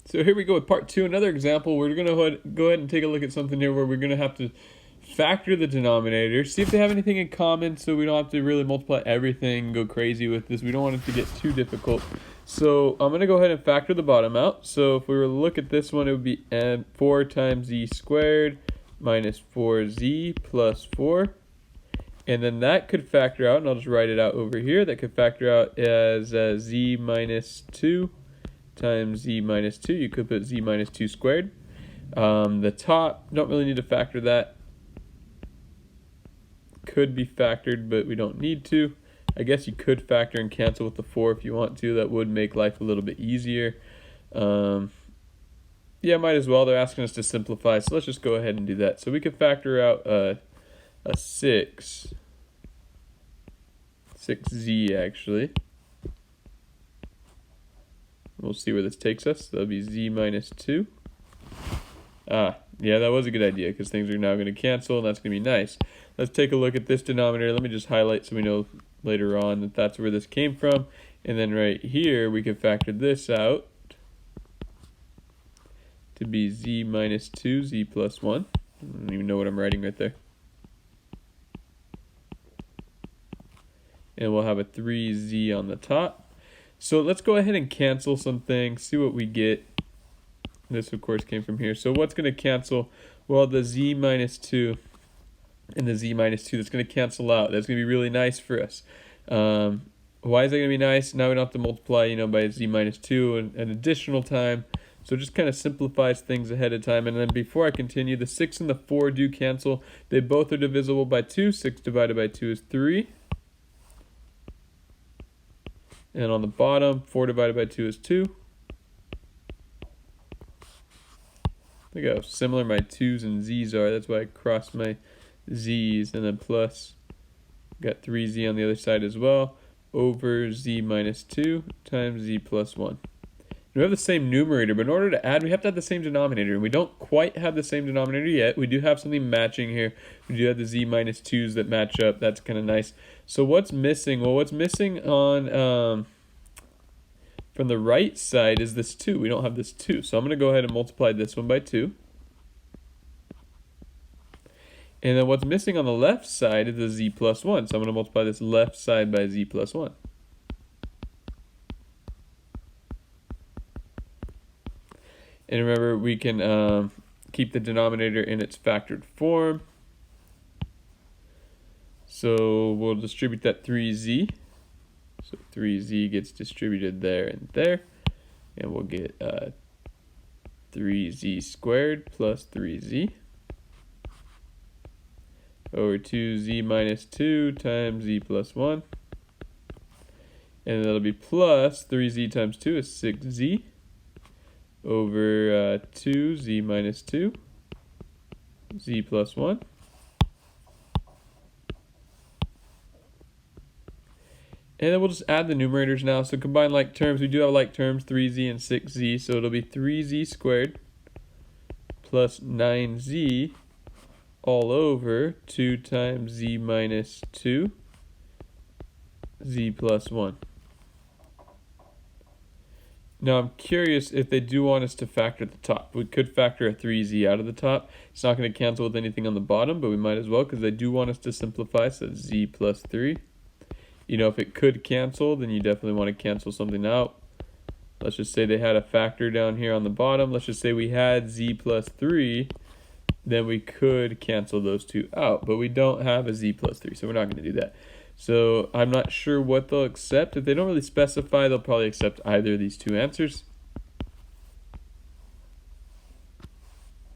So here we go with part 2, another example. We're going to go ahead and take a look at something here where we're going to have to factor the denominator, see if they have anything in common so we don't have to really multiply everything, go crazy with this. We don't want it to get too difficult. So I'm going to go ahead and factor the bottom out. So if we were to look at this one, it would be 4 times z squared minus 4z plus 4. And then that could factor out, and I'll just write it out over here, that could factor out as z minus 2 times z minus 2. You could put z minus 2 squared. The top, don't really need to factor that. Could be factored, but we don't need to. I guess you could factor and cancel with the 4 if you want to. That would make life a little bit easier. Yeah, might as well. They're asking us to simplify, so let's just go ahead and do that. So we could factor out a 6z actually. We'll see where this takes us. That'll be z minus 2. Yeah, that was a good idea because things are now going to cancel, and that's going to be nice. Let's take a look at this denominator. Let me just highlight so we know later on that that's where this came from. And then right here, we can factor this out to be z minus 2, z plus 1. I don't even know what I'm writing right there. And we'll have a 3z on the top. So let's go ahead and cancel some things, see what we get. This, of course, came from here. So what's going to cancel? Well, the z minus 2 and the z minus 2, that's going to cancel out. That's going to be really nice for us. Why is that going to be nice? Now we don't have to multiply, by z minus 2 an additional time. So it just kind of simplifies things ahead of time. And then before I continue, the 6 and the 4 do cancel. They both are divisible by 2. 6 divided by 2 is 3. And on the bottom, 4 divided by 2 is 2. Look how similar my 2's and z's are. That's why I crossed my z's, and then plus, got 3z on the other side as well, over z minus 2 times z plus 1. We have the same numerator, but in order to add, we have to have the same denominator. And we don't quite have the same denominator yet. We do have something matching here. We do have the z minus 2's that match up. That's kind of nice. So what's missing? Well, what's missing on from the right side is this 2. We don't have this 2. So I'm going to go ahead and multiply this one by 2. And then what's missing on the left side is the z plus 1. So I'm going to multiply this left side by z plus 1. And remember, we can keep the denominator in its factored form. So we'll distribute that 3z. So 3z gets distributed there and there. And we'll get 3z squared plus 3z over 2z minus 2 times z plus 1. And that'll be plus 3z times 2 is 6z over 2z minus 2, z plus 1. And then we'll just add the numerators now. So combine like terms. We do have like terms, 3z and 6z. So it'll be 3z squared plus 9z all over 2 times z minus 2, z plus 1. Now I'm curious if they do want us to factor the top. We could factor a 3z out of the top. It's not going to cancel with anything on the bottom, but we might as well because they do want us to simplify, so z plus 3. If it could cancel, then you definitely want to cancel something out. Let's just say they had a factor down here on the bottom. Let's just say we had z plus 3. Then we could cancel those two out, but we don't have a z plus 3, so we're not going to do that. So I'm not sure what they'll accept. If they don't really specify, they'll probably accept either of these two answers.